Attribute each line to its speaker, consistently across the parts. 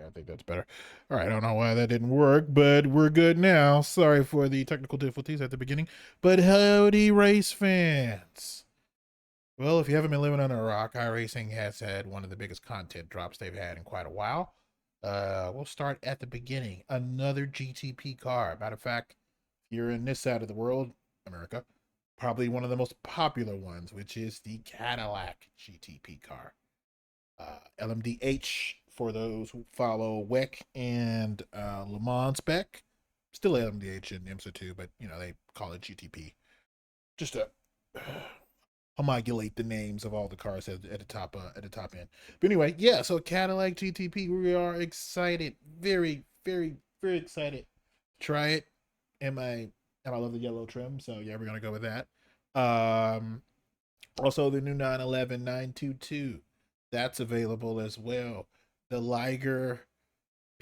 Speaker 1: I think that's better. All right, I don't know why that didn't work, but we're good now. Sorry for the technical difficulties at the beginning. But howdy, race fans. Well, if you haven't been living under a rock, iRacing has had one of the biggest content drops they've had in quite a while. We'll start at the beginning. Another GTP car. Matter of fact, if you're in this side of the world, America, probably one of the most popular ones, which is the Cadillac GTP car. LMDH for those who follow WEC and Le Mans spec. Still LMDH in IMSA 2, but they call it GTP. Just to homologate the names of all the cars at the top end. But anyway, yeah. So Cadillac GTP, we are excited, very, very, very excited to try it. And I love the yellow trim, so yeah, we're gonna go with that. Um, Also the new 911 922, that's available as well. The Liger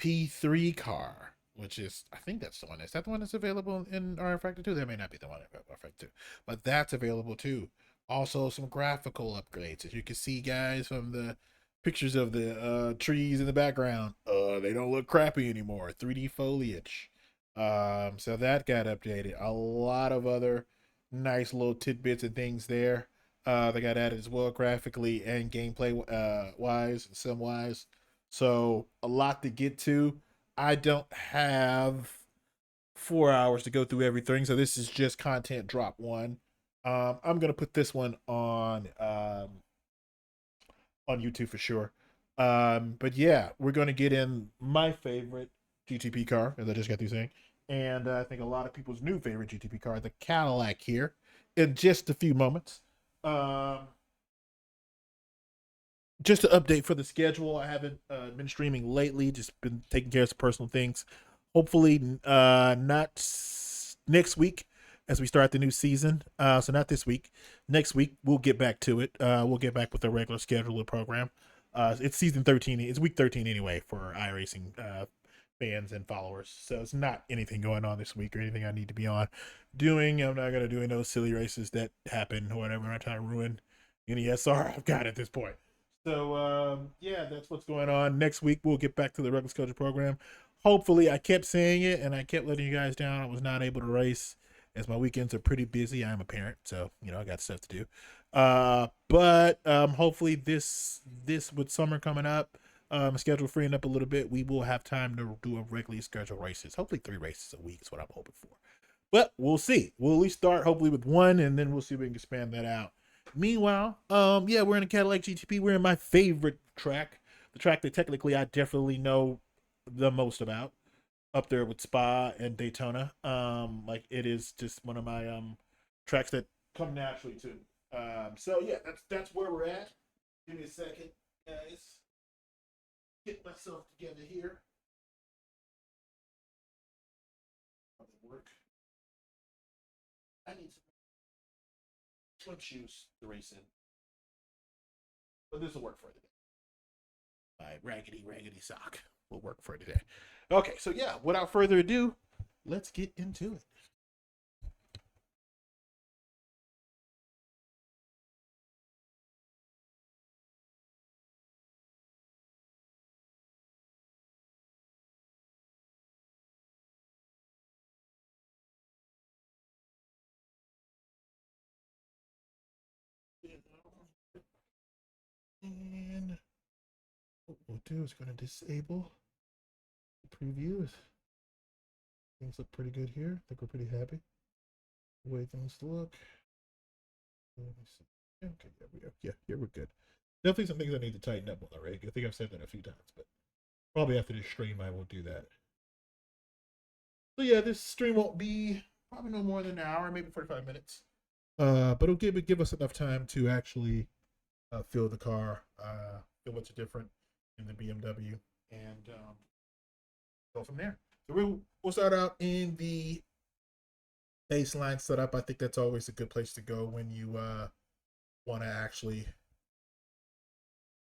Speaker 1: P3 car, which is, I think that's the one. Is that the one that's available in RF Factor 2? That may not be the one in RF Factor 2, but that's available too. Also, some graphical upgrades. As you can see, guys, from the pictures of the trees in the background, they don't look crappy anymore. 3D foliage. So that got updated. A lot of other nice little tidbits and things there. They got added as well, graphically and gameplay wise, sim wise. So a lot to get to. I don't have 4 hours to go through everything, so this is just content drop one. I'm gonna put this one on YouTube for sure. But yeah, we're gonna get in my favorite GTP car, as I just got through saying, and I think a lot of people's new favorite GTP car, the Cadillac, here in just a few moments. Um, just to update for the schedule, I haven't been streaming lately. Just been taking care of some personal things. Hopefully, not next week as we start the new season. So not this week. Next week we'll get back to it. We'll get back with the regular schedule of program. It's season 13. It's week 13 anyway for iRacing fans and followers. So it's not anything going on this week or anything I need to be on doing. I'm not gonna do any of those silly races that happen or whatever. I'm not trying to ruin any SR I've got at this point. So yeah, that's what's going on. Next week we'll get back to the regular schedule program. Hopefully, I kept saying it and I kept letting you guys down. I was not able to race as my weekends are pretty busy. I'm a parent, so I got stuff to do. But hopefully this with summer coming up, schedule freeing up a little bit, we will have time to do a regularly scheduled races. Hopefully 3 races a week is what I'm hoping for. But we'll see. We'll at least start hopefully with one, and then we'll see if we can expand that out. Meanwhile, yeah, we're in a Cadillac GTP. We're in my favorite track, the track that technically I definitely know the most about, up there with Spa and Daytona. Like it is just one of my tracks that come naturally to. So yeah, that's where we're at. Give me a second, guys. Get myself together here. Work. I need some swim shoes to race in, but this will work for today. My raggedy sock will work for today. Okay, so yeah, without further ado, let's get into it. And what we'll do is going to disable the previews. Things look pretty good here. I think we're pretty happy the way things look. Let me see. Okay, yeah, we are. Yeah, here we're good. Definitely some things I need to tighten up on the rig. I think I've said that a few times, but probably after this stream I will do that. So yeah, this stream won't be probably no more than an hour, maybe 45 minutes. But it'll give us enough time to actually feel the car, feel what's different in the BMW, and go from there. So we'll start out in the baseline setup. I think that's always a good place to go when you want to actually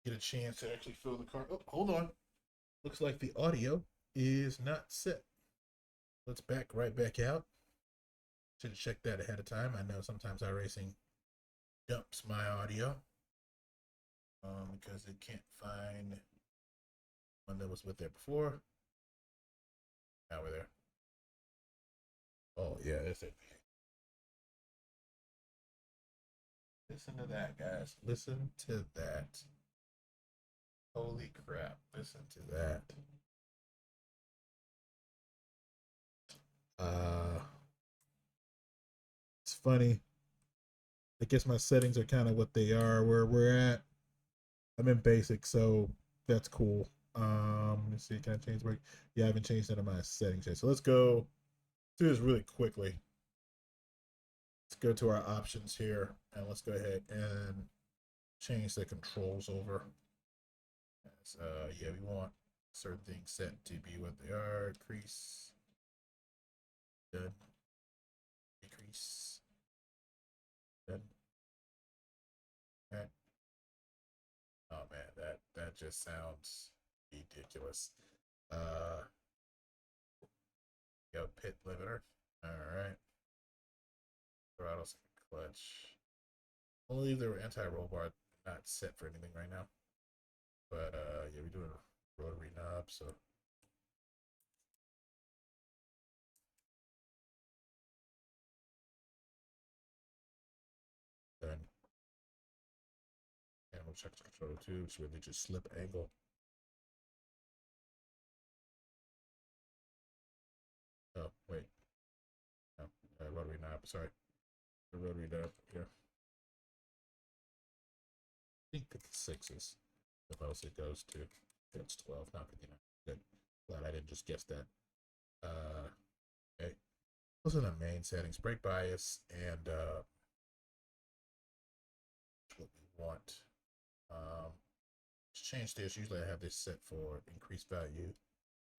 Speaker 1: get a chance to actually feel the car. Oh, hold on. Looks like the audio is not set. Let's back right back out. Should have checked that ahead of time. I know sometimes iRacing dumps my audio because it can't find One that was with there before. Now we're there. Oh yeah, that's it. Listen to that, guys. Listen to that. Holy crap. Listen to that. Uh it's funny. I guess my settings are kind of what they are where we're at. I'm in basic, so that's cool. Let's see, can I change break? Yeah, I haven't changed none of my settings yet. So let's go do this really quickly. Let's go to our options here and let's go ahead and change the controls over. Yeah, we want certain things set to be what they are. Increase, done. Decrease, done. Okay. Oh man, that just sounds ridiculous. Uh, go pit limiter. All right. Throttles and clutch. I believe there were anti-roll bar not set for anything right now. But yeah, we're doing a rotary knob, so then and we'll check the controller too. It's really just slip angle. Oh wait, no, rotary knob. Sorry, the rotary knob. Yeah, I think 56 is the most it goes to. It's 12, not 59. Good. Glad I didn't just guess that. Okay. Those are the main settings: brake bias and what we want. Um, let's change this. Usually I have this set for increased value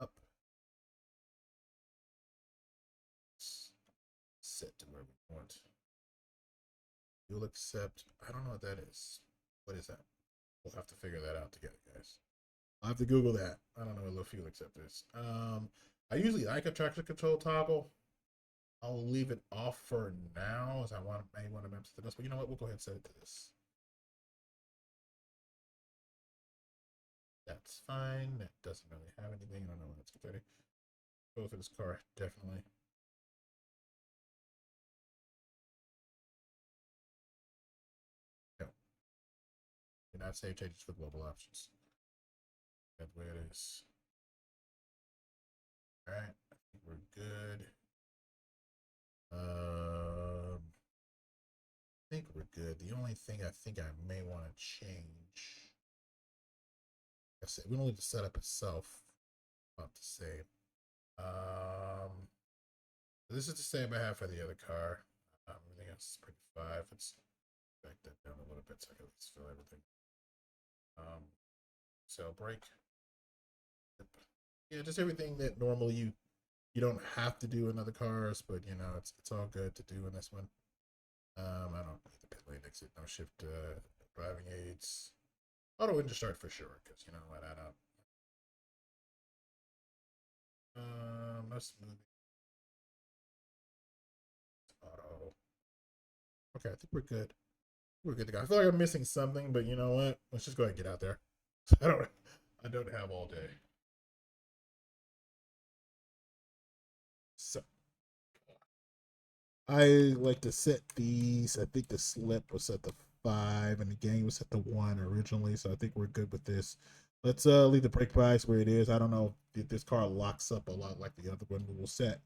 Speaker 1: up. Set to where we want. You'll accept. I don't know what that is. What is that? We'll have to figure that out together, guys. I'll have to Google that. I don't know what low fuel accept is. I usually like a traction control toggle. I'll leave it off for now, as I may want to mess with this. But you know what? We'll go ahead and set it to this. That's fine. That doesn't really have anything. I don't know when it's 30. Go for this car, definitely. No. Do not save changes for global options. That's the way it is. All right, I think we're good. I think we're good. The only thing I think I may want to change, like I said, we don't leave the setup itself about the same. This is the same I have for the other car. Everything else is pretty 5. Let's back that down a little bit so I can at least fill everything. Cell brake. Yeah, just everything that normally you don't have to do in other cars, but you know it's all good to do in this one. I don't need the pit lane exit, no shift driving aids. Auto engine start for sure, because you know what I don't. No smoothing. Auto. Okay, I think we're good. We're good to go. I feel like I'm missing something, but you know what? Let's just go ahead and get out there. I don't have all day. So I like to set these. I think the slip was set to 5 and the gain was set to 1 originally, so I think we're good with this. Let's leave the brake bias where it is. I don't know if this car locks up a lot like the other one. We will set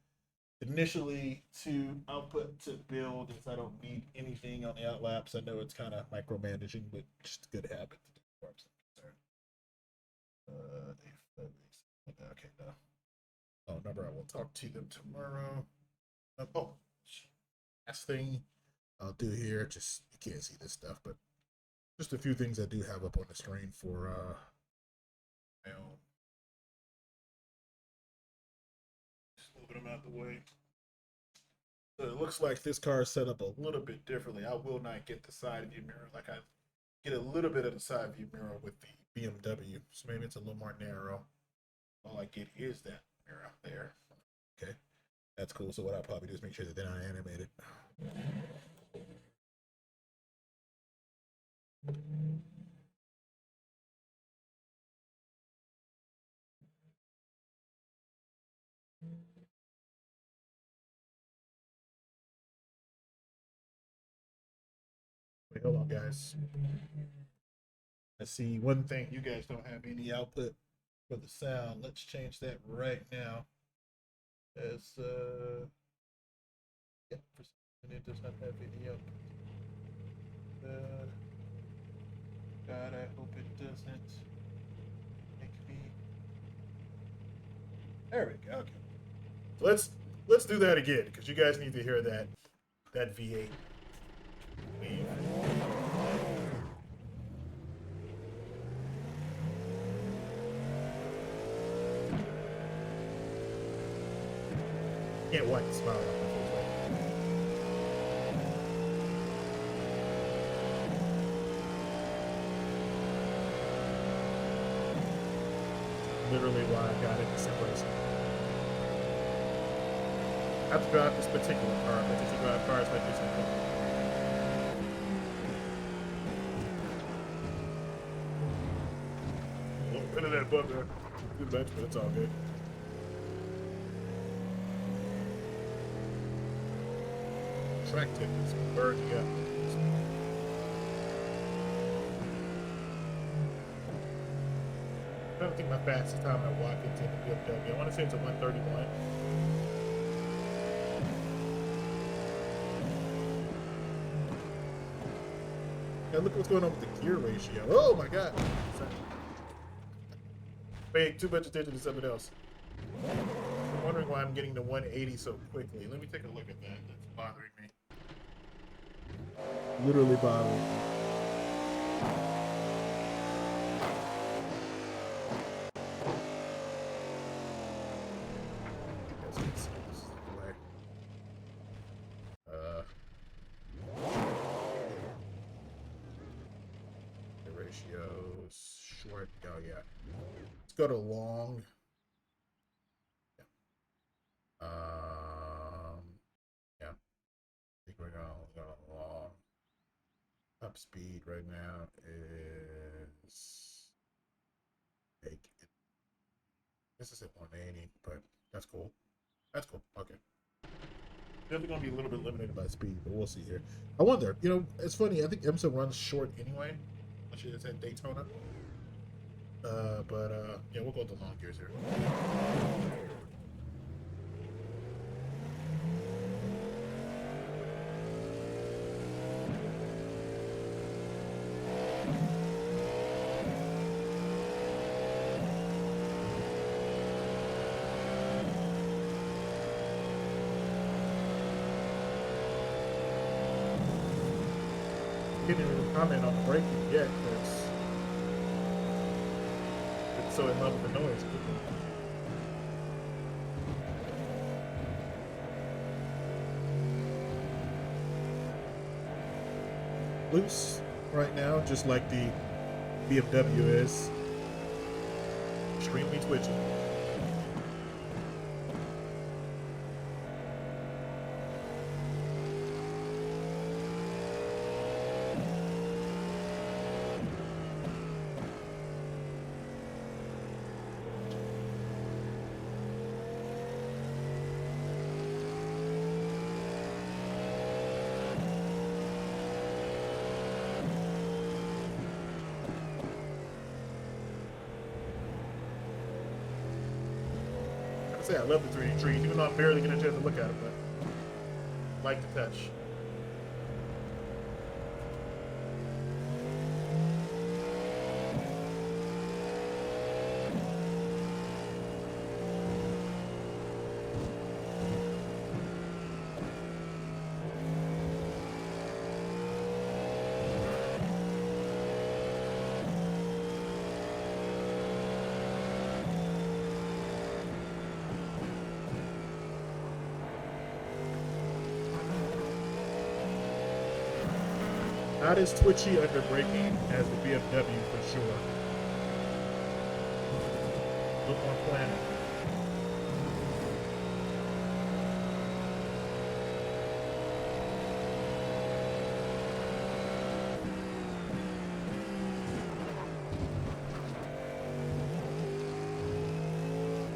Speaker 1: initially to output to build if I don't need anything on the outlaps. I know it's kind of micromanaging, but just a good habit. Okay, no. Oh, number I will talk to them tomorrow. Oh, last thing I'll do here, just you can't see this stuff, but just a few things I do have up on the screen for my own. Just moving them out of the way. So it looks like this car is set up a little bit differently. I will not get the side view mirror like I get a little bit of the side view mirror with the BMW. So maybe it's a little more narrow. All I get is that mirror there. Okay, that's cool. So what I'll probably do is make sure that they're not animated. Wait, hold on, guys. Let's see. One thing, you guys don't have any output for the sound. Let's change that right now. As yeah, for some reason it does not have any output. God, I hope it doesn't make me. There we go. Okay. So let's do that again because you guys need to hear that V8 wave. Can't wipe the smile off my face right now. Literally why I got into sim racing. I have to drive this particular car, but if you drive cars like this, a little bit of that above there. Too much, but it's all good. Track tip is burning up. I don't think my fastest time I walked into the BMW. I want to say it's a 131. Yeah, look what's going on with the gear ratio. Oh my god. Paying too much attention to something else. I'm wondering why I'm getting to 180 so quickly. Let me take a look at that. That's bothering me. Literally bothering me. The ratio's short. Oh yeah. Let's go to long. Yeah. I think we're gonna go long. Top speed right now is big. This is at 180, but that's cool. That's cool. Okay. Definitely gonna be a little bit limited by speed, but we'll see here. I wonder, you know, it's funny. I think IMSA runs short anyway. Actually, it's at Daytona. Yeah, we'll go with the long gears here. Didn't even comment on the braking yet because it's so in love with the noise. Loose right now, just like the BMW is. Extremely twitchy. I love the 3D trees, even though I'm barely getting a chance to look at it, but I like the touch. Not as twitchy under braking as the BMW for sure. Look on planet.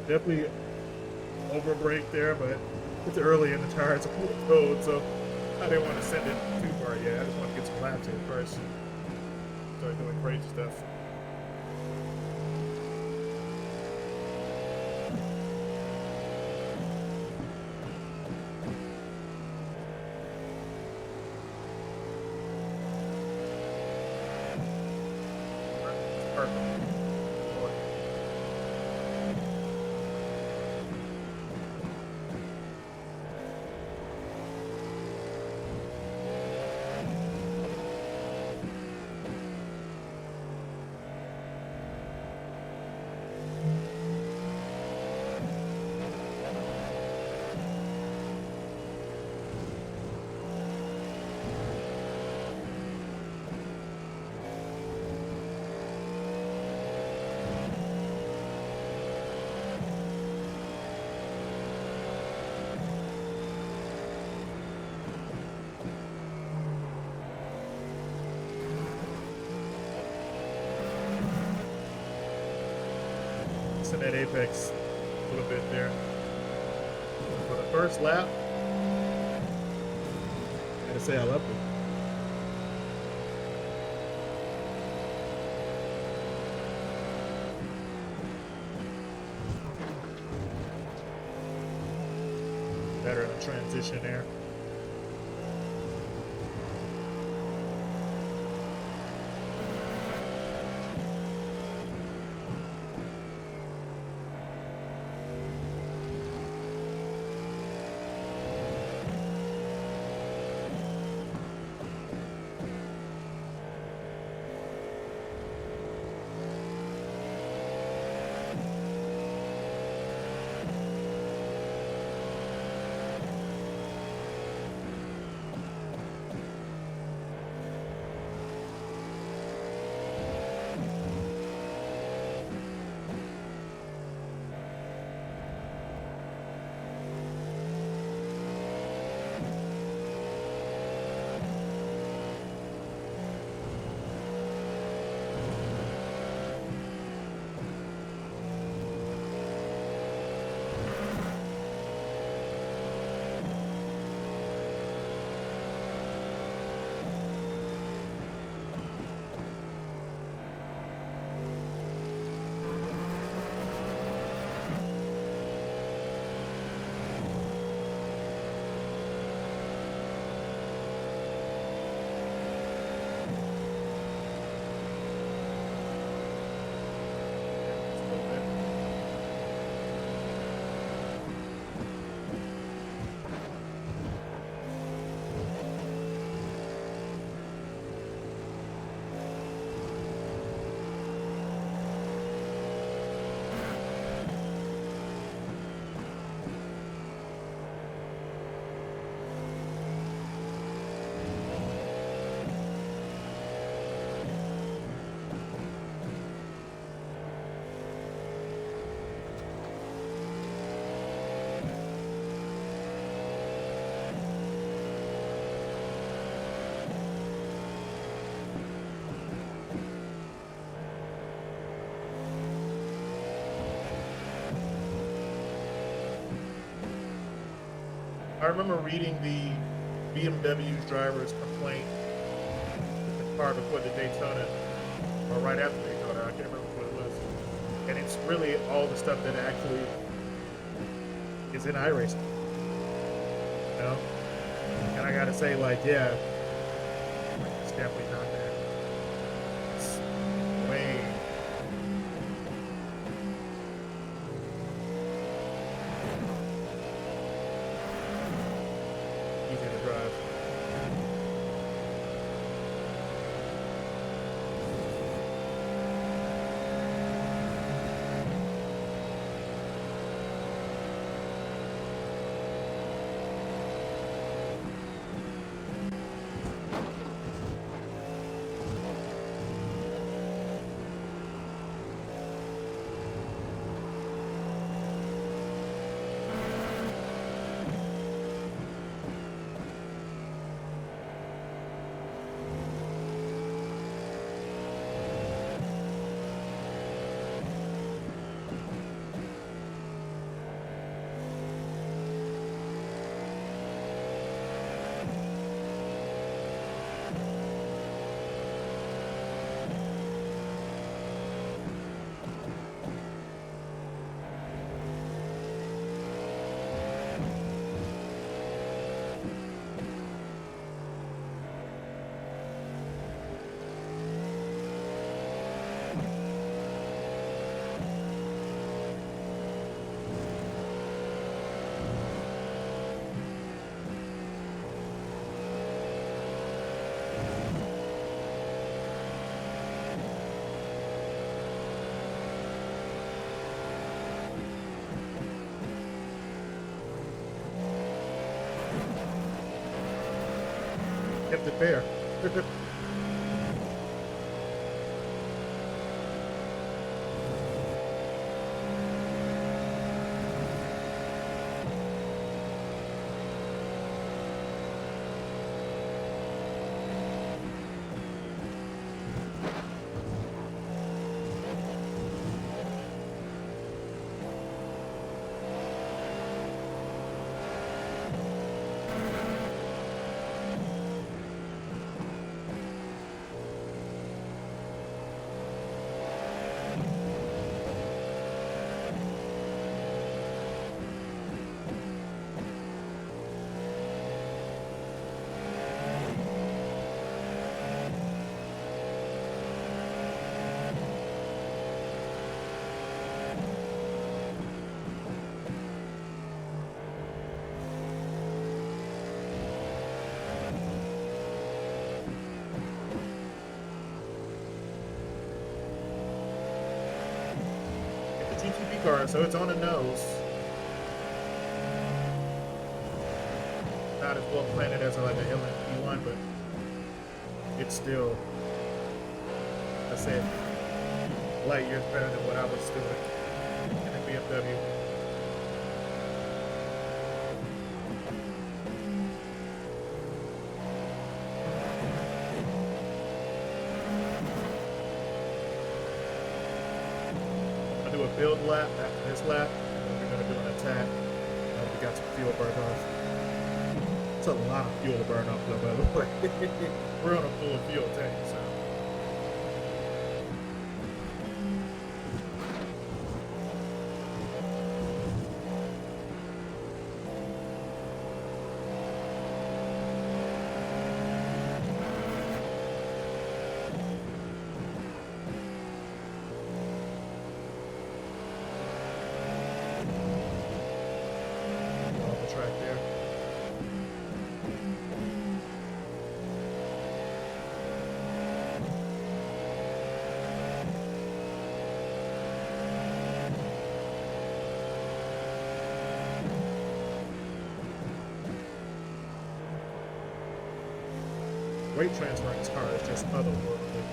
Speaker 1: Definitely over brake there, but it's early and the tires are full of code, so I didn't want to send it too far yet. I just want to get some laps in first. Start doing crazy stuff. Perfect. In that apex a little bit there. For the first lap, I gotta say I love it. Better in the transition there. I remember reading the BMW driver's complaint with the car before the Daytona, or right after Daytona. I can't remember what it was. And it's really all the stuff that actually is in iRacing. You know? And I gotta say, like, yeah, it's definitely not there. It's way. Easy to drive. kept it fair. GTP car, so it's on the nose. Not as well planted as like a LMP1, but it's still, I said, light years better than what I was doing in a BMW. A build lap after this lap, and then we're going to do an attack. We got some fuel burn off. It's a lot of fuel to burn off, though, by the way. We're on a full fuel tank, so. Weight transfer in this car is just otherworldly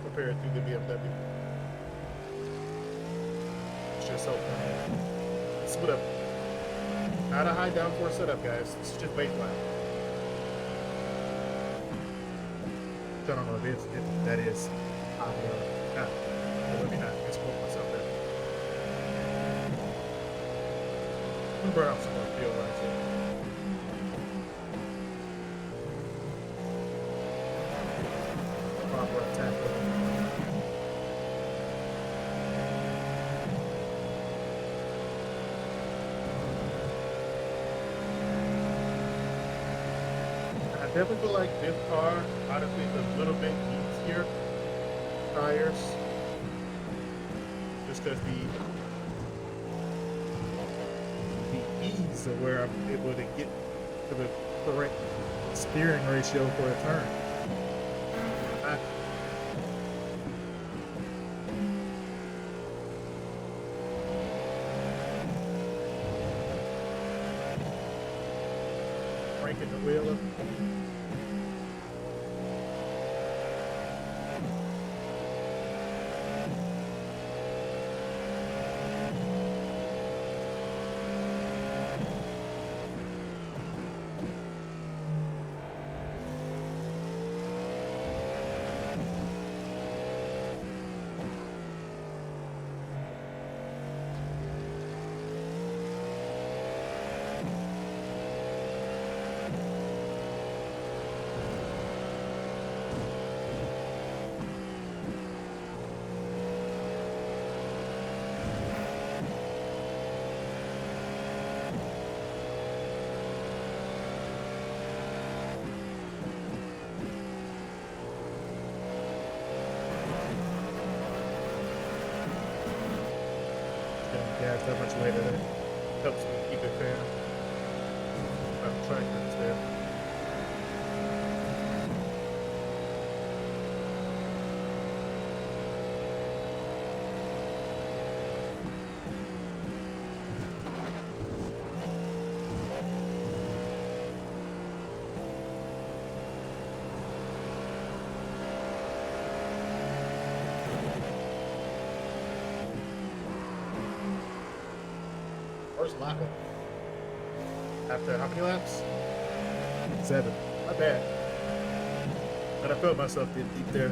Speaker 1: compared to the BMW. It's just so fun. It's with a not a high downforce setup, guys. It's just weight flat. I don't know if that is high or not. Let me not misquote myself there. I'm gonna burn off some more fuel right here. I definitely feel like this car, honestly, is a little bit easier tires, just because the ease of where I'm able to get to the correct steering ratio for a turn. Cranking the wheel up. Gas that much later that helps me keep it fair. I'm trying to understand. First lap after how many laps? 7. Not bad. But I felt myself getting deep there,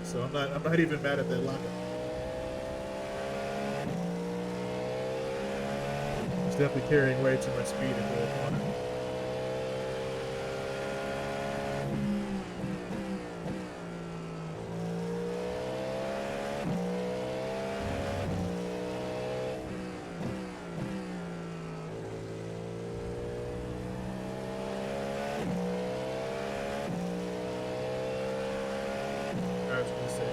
Speaker 1: so I'm not even mad at that lap. It's definitely carrying way too much speed into the corner. As we say.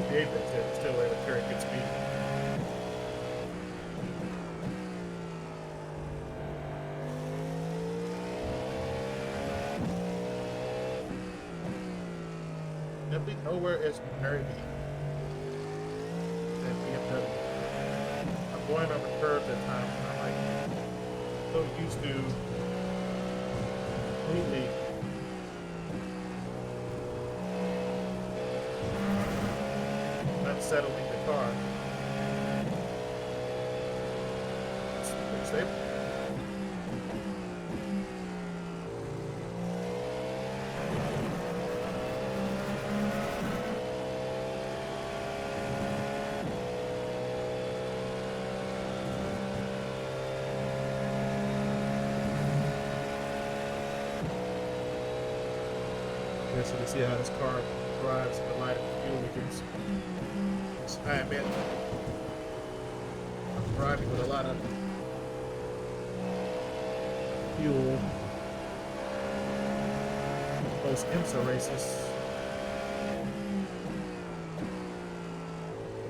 Speaker 1: The apex there, still able to carry good speed. Definitely nowhere as nerdy than BMW. I'm going over curves at times and I'm like so used to completely unsettling the car. It's pretty stable. So we see how this car drives in the light of the fuel leakers. I admit, I'm driving with a lot of fuel. Those IMSA races,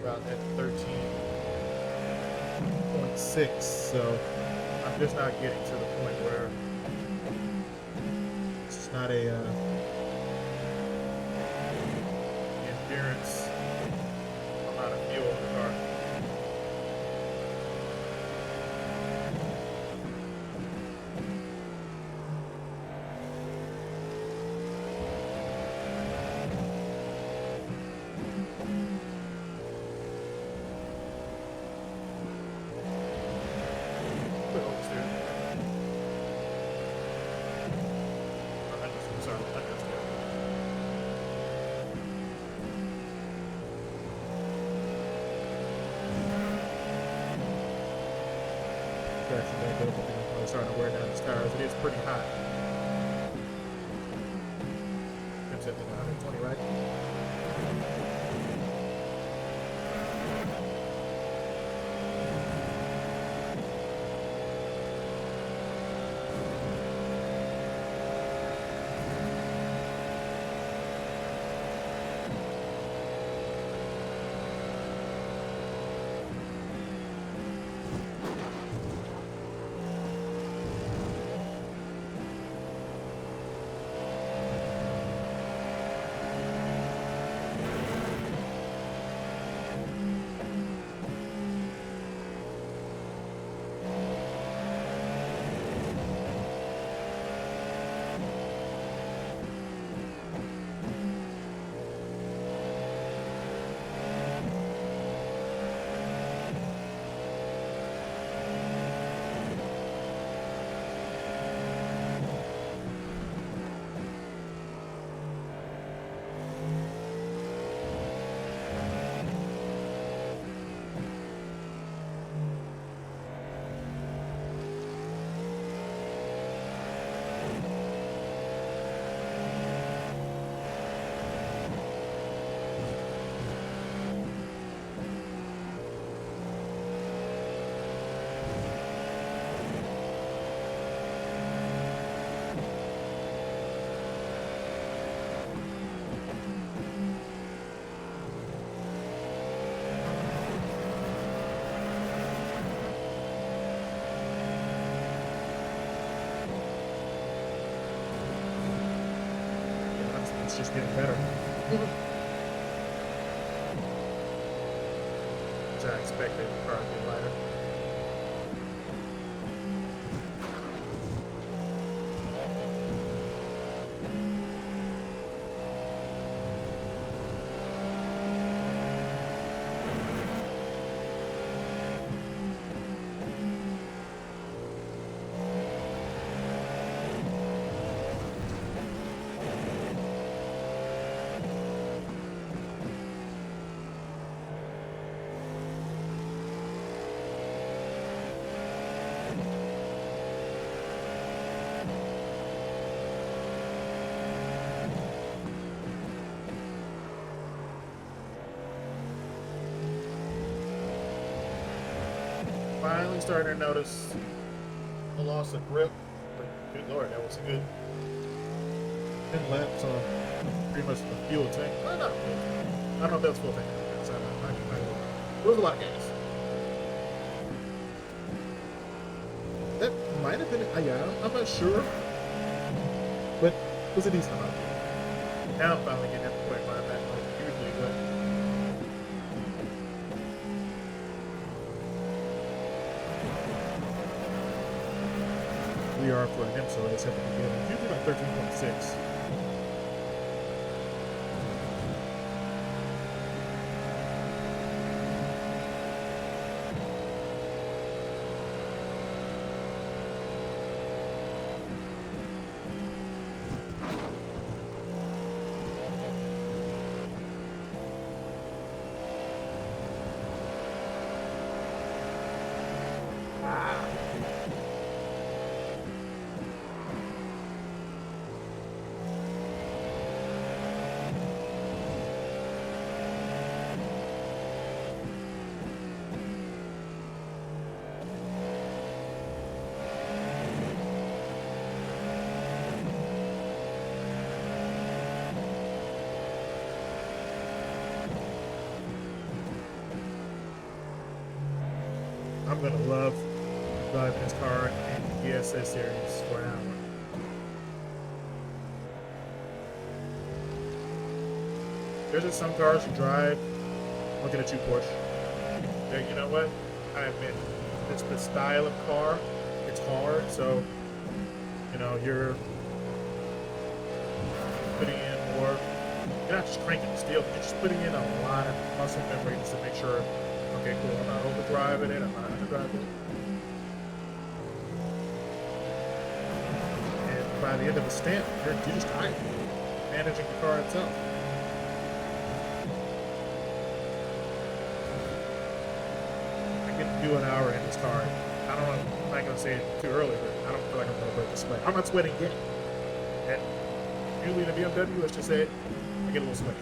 Speaker 1: about at 13.6, so I'm just not getting to the point where it's not a endurance amount of fuel in the car. Put oversteer. Sorry, understeer. Starting to wear down his tires. It is pretty hot. It's at 120, right? just getting better. Which I expected the car to get lighter. Finally starting to notice a loss of grip, but good lord, that was a good 10 laps on pretty much the fuel tank. Well, not fuel tank. I don't know if that was full tank. It was a lot of gas. That might have been, yeah, I'm not sure, but it was a decent amount. Now I'm finally getting at the point where I'm at like usually, but we are for an IMSA race at the beginning. Usually like 13.6. I'm gonna love driving this car in the ESS series for an hour. There's just some cars you drive. Looking at you, Porsche. You know what? I admit, it's the style of car. It's hard, so you know you're putting in more. You're not just cranking the steel. You're just putting in a lot of muscle memory just to make sure. Okay, cool. I'm not overdriving it. I'm not underdriving it. And by the end of the stamp, you're just tired managing the car itself. I can do an hour in this car. I don't know. I'm not gonna say it too early, but I don't feel like I'm gonna break the sweat. I'm not sweating yet. And usually in a BMW, let's just say it, I get a little sweaty.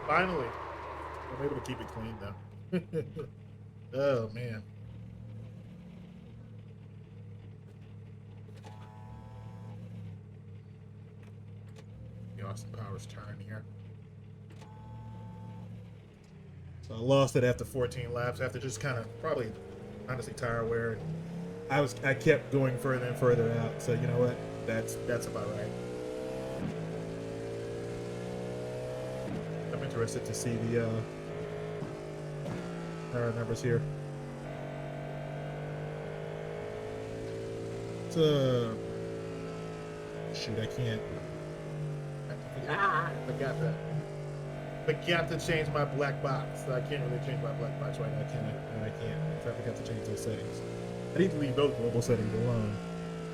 Speaker 1: Finally, I'm able to keep it clean though. Oh man. The Austin Powers turn here. So I lost it after 14 laps, after just kind of probably honestly tire wear. I kept going further and further out. So you know what? That's about right. I'm interested to see the tire numbers here. Shoot, I can't. I forgot that. Forgot to change my black box. So I can't really change my black box right now. I can't. So I forgot to change those settings. I need to leave those global settings alone.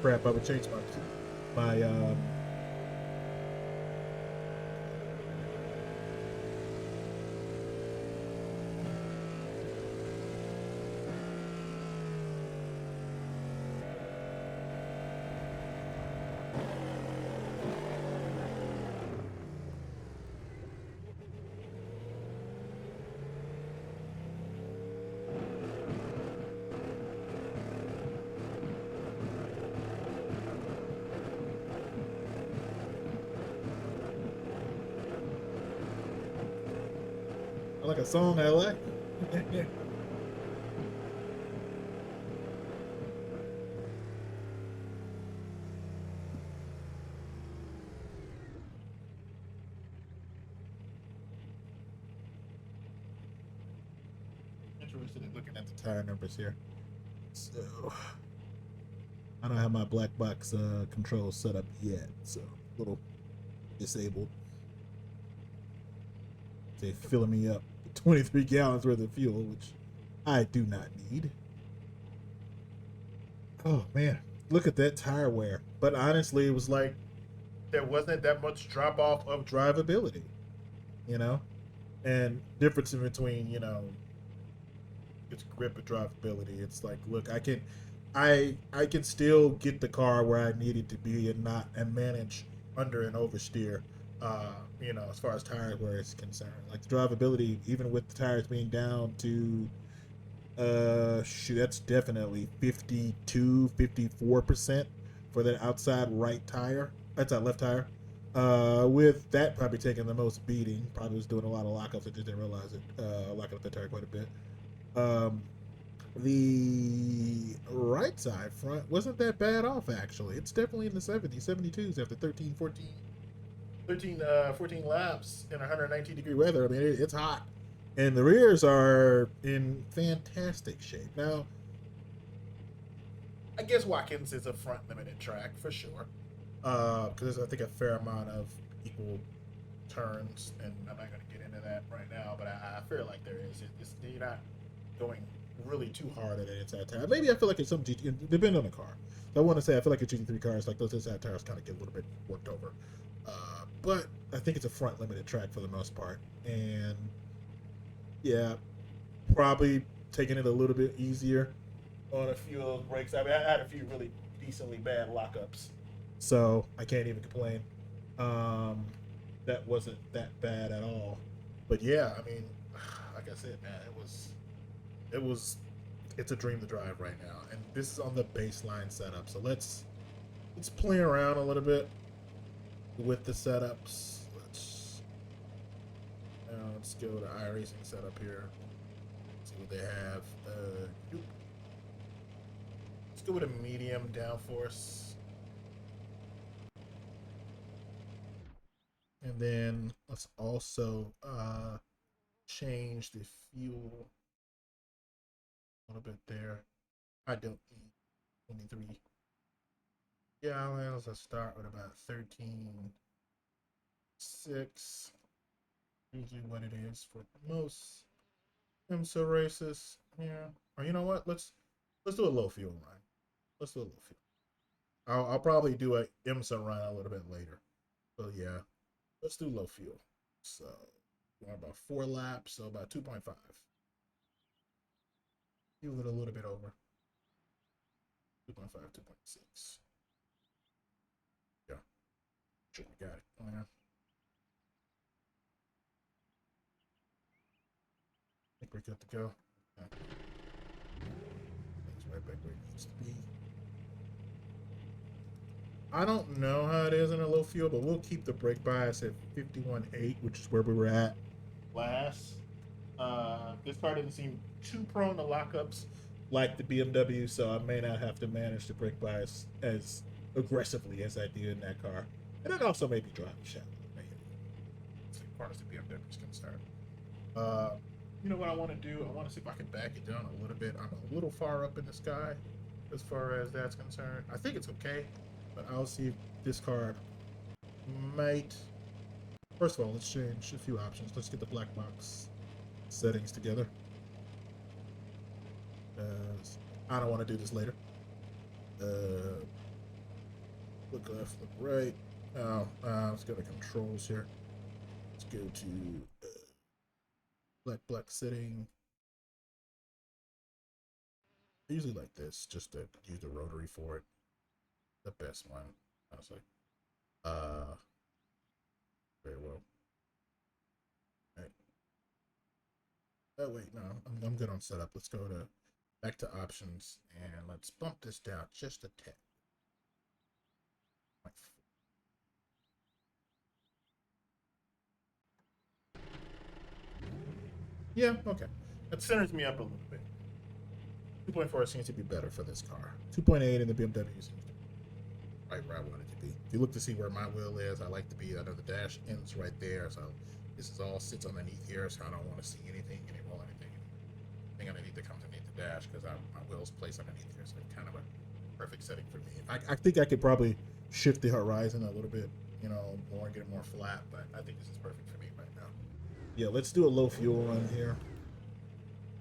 Speaker 1: Crap, I would change my I like a song I like. Interested in looking at the tire numbers here. So I don't have my black box controls set up yet, so a little disabled. They filling me up 23 gallons worth of fuel, which I do not need. Oh man, look at that tire wear. But honestly, it was like there wasn't that much drop off of drivability, you know, and difference in between, its grip and drivability. It's like, look, I can still get the car where I need it to be and manage under and oversteer. As far as tire wear is concerned, like the drivability, even with the tires being down to shoot, that's definitely 52, 54% for the outside right tire, outside left tire. With that probably taking the most beating, probably was doing a lot of lockups. I just didn't realize it. Locking up the tire quite a bit. Um, the right side front wasn't that bad off, actually. It's definitely in the 70s, 72s after 14 laps in 119-degree weather. I mean, it's hot. And the rears are in fantastic shape. Now, I guess Watkins is a front limited track for sure. Because there's, I think, a fair amount of equal turns, and I'm not going to get into that right now, but I feel like there is. You're not going really too hard at it inside tire. Maybe I feel like it's some GT, depending on the car. I want to say I feel like a GT3 cars, like those inside tires, kind of get a little bit worked over. But I think it's a front limited track for the most part, and yeah, probably taking it a little bit easier on a few of those brakes. I mean, I had a few really decently bad lockups, so I can't even complain. Um, that wasn't that bad at all. But yeah, I mean, like I said, man, it's a dream to drive right now, and this is on the baseline setup. So let's play around a little bit with the setups. Let's go to iRacing setup here. See what they have. Let's go with a medium downforce, and then let's also change the fuel a little bit there. I don't need 23 gallons. Let's start with about 13.6. Usually what it is for most IMSA races. Yeah. Or you know what? Let's do a low fuel run. Let's do a low fuel. I'll probably do a IMSA run a little bit later. So yeah, let's do low fuel. So we're about 4 laps, so about 2.5. Fuel it a little bit over. 2.5, 2.6. Yeah. Sure, we got it. Oh, yeah. I think we're good to go. Yeah. Things right back where it needs to be. I don't know how it is in a low fuel, but we'll keep the brake bias at 51.8, which is where we were at last. This car doesn't seem too prone to lockups like the BMW, so I may not have to manage the brake bias as aggressively as I did in that car. And it also may be driving shallow. As far as the BMW is concerned. You know what I want to do? I want to see if I can back it down a little bit. I'm a little far up in the sky as far as that's concerned. I think it's okay, but I'll see if this car might. First of all, let's change a few options. Let's get the black box settings together. I don't want to do this later. Look left, look right. Now, let's go to controls here. Let's go to black setting. I usually like this, just to use the rotary for it. The best one, honestly. Very well. All right. Oh wait, no, I'm good on setup. Let's go to back to options and let's bump this down just a tad. Yeah, okay. That centers me up a little bit. 2.4 seems to be better for this car. 2.8 in the BMW seems to be right where I want it to be. If you look to see where my wheel is, I like to be, I know the dash ends right there, so this is all sits underneath here, so I don't want to see anything anymore, anything underneath that comes underneath the dash because my wheel's placed underneath here, so it's kind of a perfect setting for me. I think I could probably shift the horizon a little bit, more and get it more flat, but I think this is perfect for me right now. Yeah, let's do a low fuel run here.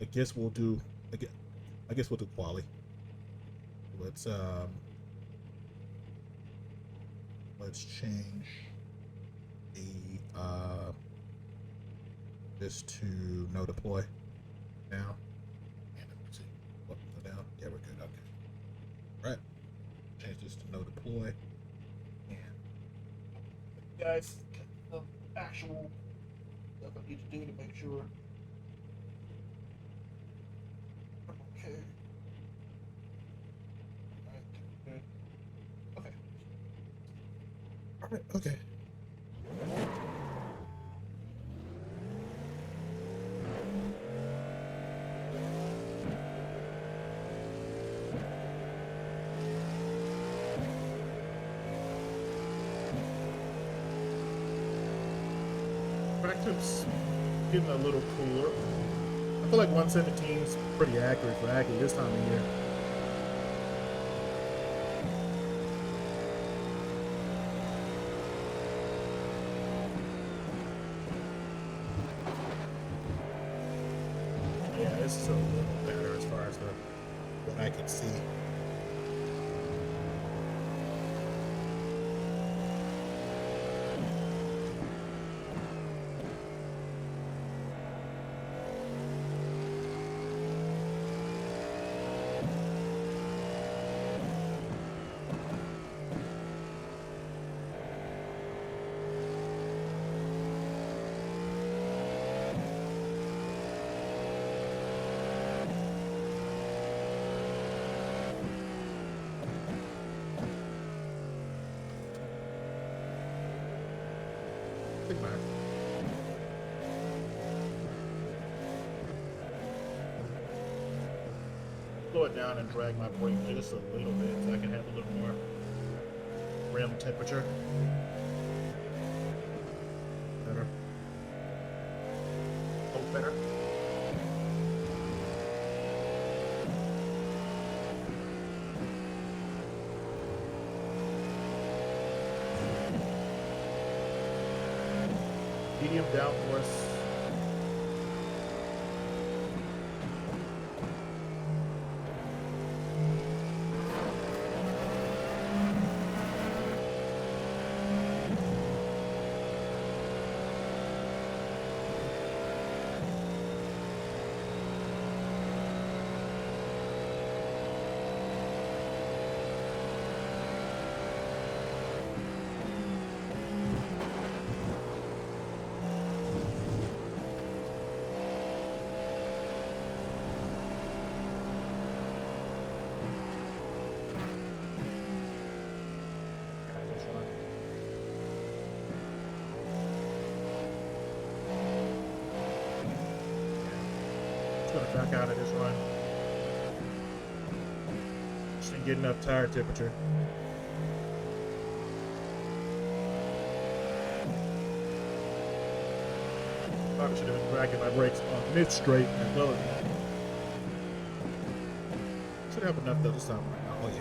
Speaker 1: I guess we'll do. I guess, I guess we'll do quali. Let's let's change the this to no deploy now. And let's see. What go down? Yeah, we're good. Okay. All right. Change this to no deploy. And guys, the actual stuff I need to do to make sure I'm okay. All right. Good. Okay. All right. Okay. Tracktips getting a little cooler. I feel like 117 is pretty accurate for Aggie this time of year. Yeah, this is a little better as far as what I can see. I think my slow it down and drag my brake just a little bit so I can have a little more rim temperature. Better. Oh, better. Medium downforce. Gonna back out of this run. Just didn't get enough tire temperature. Probably should have been dragging my brakes on mid straight and lower. Should have enough though this time. Oh yeah.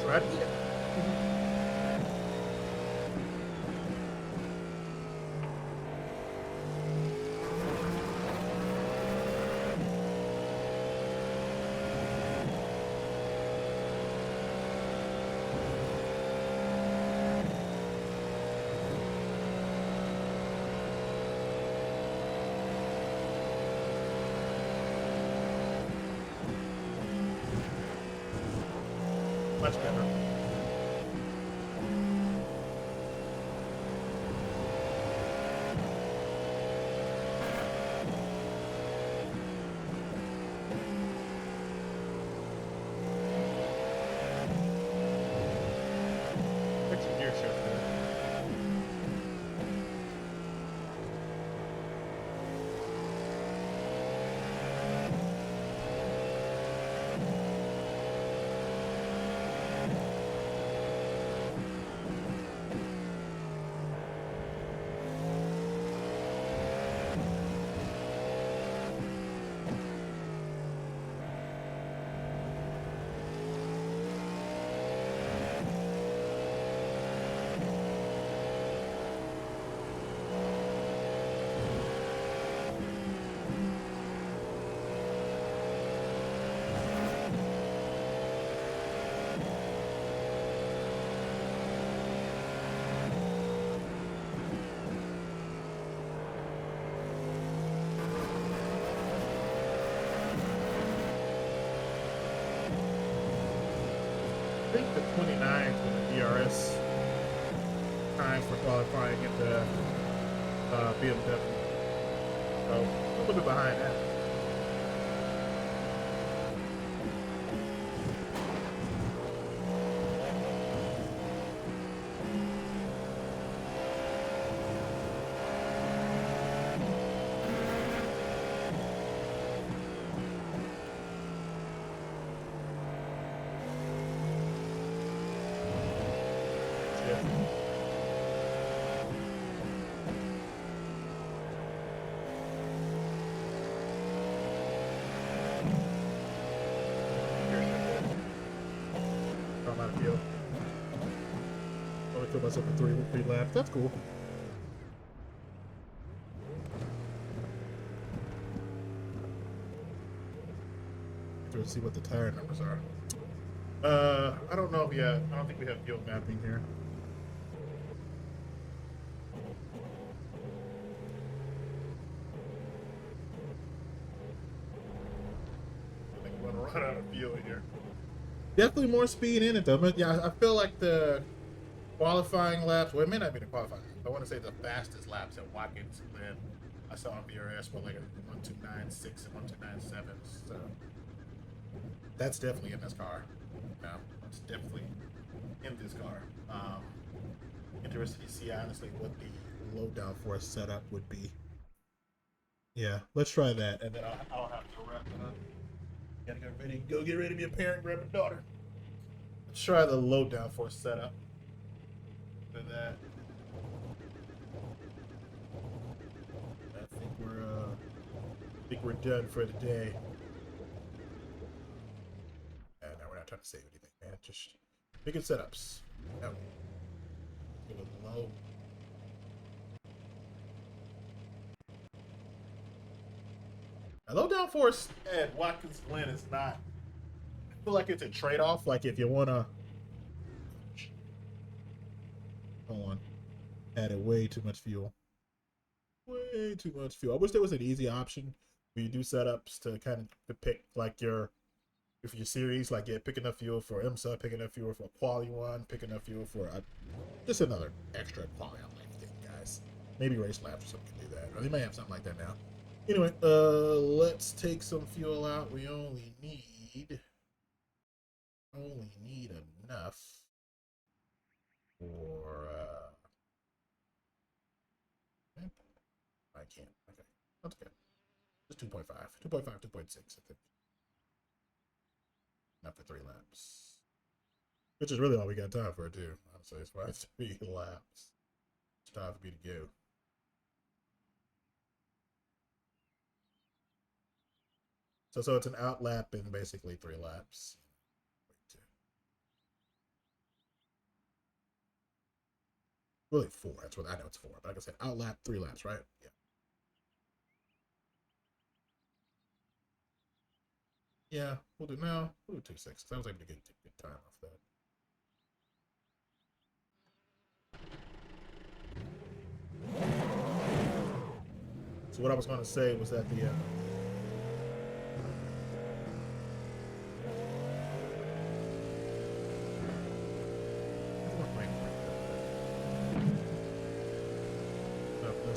Speaker 1: Right? Yeah. Much better. Fix your gear shift there. I think the 29th with the DRS times for qualifying at the BMW. So a little bit behind that. I'm out of fuel. Only took myself for three laps. That's cool. Let's see what the tire numbers are. I don't know yet. I don't think we have fuel mapping here. I think we're gonna run out of fuel here. Definitely more speed in it though. But yeah, I feel like the qualifying laps. Well, it may not be the qualifying. I want to say the fastest laps at Watkins Glen I saw on VRS were like 1296 and 1297. So that's definitely in this car. No, it's definitely in this car. Interested to see honestly what the low downforce setup would be. Yeah, let's try that, and then I'll have to wrap it up. Gotta get ready. Go get ready to be a parent, grab a daughter. Let's try the low downforce setup. For that, I think we're done for the day. No, we're not trying to save anything, man. Just making setups. No. Give it low. Now, low downforce at Watkins Glen is not. I feel like it's a trade-off. Like if you wanna, hold on, added way too much fuel. Way too much fuel. I wish there was an easy option where you do setups to kind of pick like your series, like pick enough fuel for IMSA, pick enough fuel for a quali one, pick enough fuel for just another extra quali on life thing, guys. Maybe race laps or something can do that. Or they may have something like that now. Anyway, let's take some fuel out. We only need enough for I can't. Okay, that's okay. Just 2.5, 2.5, 2.6, I think. Not for 3 laps. Which is really all we got time for, too. Honestly, it's 3 laps. It's time for me to go. So it's an out lap in basically 3 laps. Really 4. That's what I know it's 4. But like I said, out lap 3 laps, right? Yeah. Yeah, we'll do now. We'll do 2.6. I was able to get good time off that. So what I was going to say was that the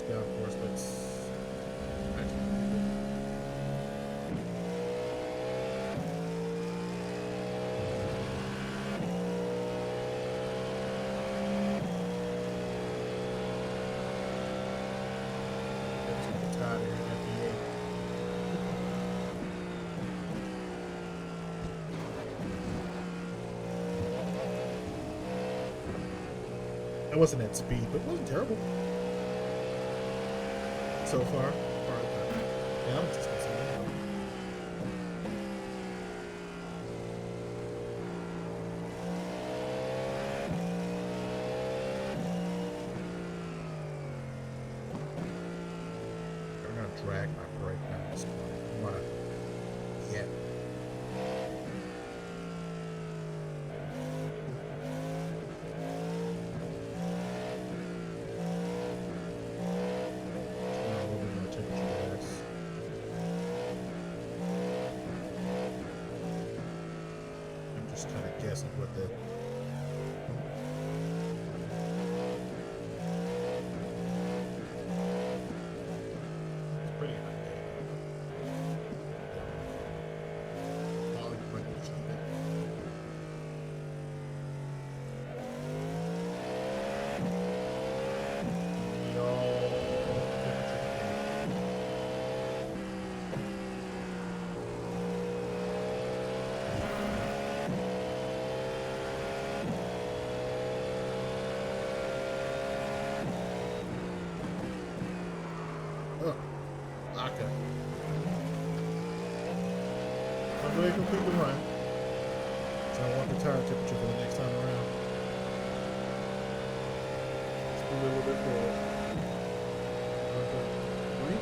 Speaker 1: downforce, but it's actually tired of hearing that V8. It wasn't at speed, but it wasn't terrible so far. Yeah, I'm just gonna say that. I'm gonna drag my brake pads. Come on. Yeah. Just kind of guessing what the it's pretty high day. Probably pretty much even. Okay. I'm going to complete the run. So I want the tire temperature for the next time around. Let's do a little bit forward. Okay. 3.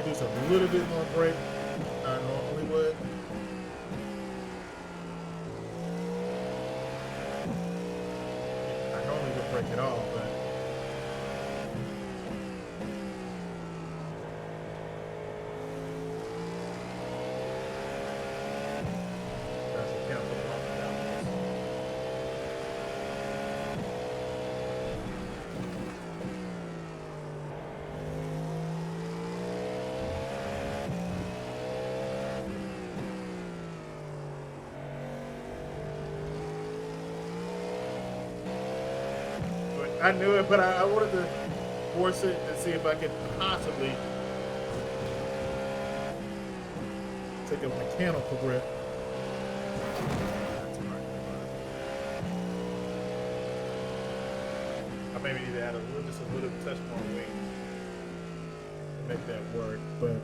Speaker 1: Just a little bit more brake than I normally would. I normally would brake it all, but that's a count for I knew it, but I wanted to force it to see if I could possibly take a mechanical grip. I maybe need to add just a little touch more weight to make that work. But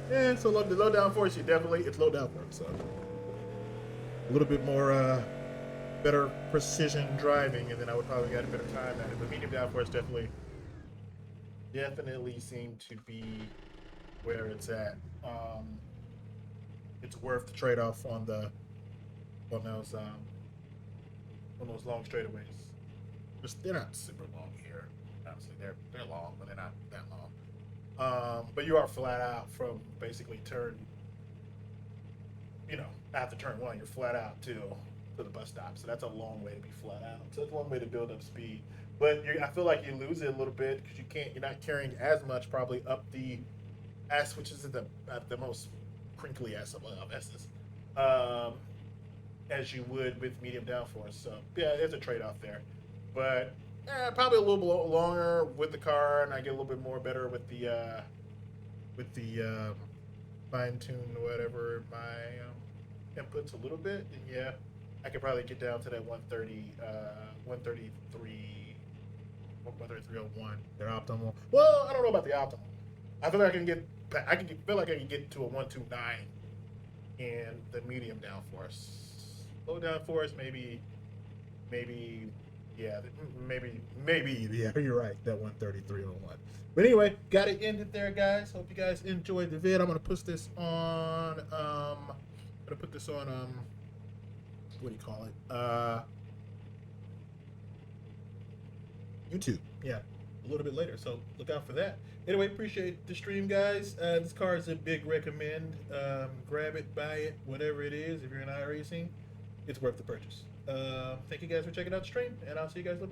Speaker 1: yeah, so the low down force, it's low down force, so a little bit more better precision driving, and then I would probably get a better time at it. But medium downforce definitely seem to be where it's at. It's worth the trade off on those um, on those long straightaways. They're not super long here. Obviously, they're long, but they're not that long. But you are flat out from basically turn, after turn one, you're flat out to the bus stop. So that's a long way to be flat out. So that's one way to build up speed. But I feel like you lose it a little bit because you're not carrying as much probably up the S, which is the most crinkly S of S's, um, as you would with medium downforce. So yeah, there's a trade off there. But probably a little bit longer with the car, and I get a little bit more better with the fine tune whatever my inputs a little bit. And yeah, I could probably get down to that 130, 133, 133.01. They're optimal. Well, I don't know about the optimal. I feel like feel like I can get to a 129 in the medium downforce. Low downforce, maybe, yeah, maybe, yeah, you're right. That 133.01. But anyway, got to end it there, guys. Hope you guys enjoyed the vid. I'm gonna put this on. What do you call it? YouTube. Yeah, a little bit later. So look out for that. Anyway, appreciate the stream, guys. This car is a big recommend. Grab it, buy it, whatever it is. If you're in iRacing, it's worth the purchase. Thank you guys for checking out the stream, and I'll see you guys later.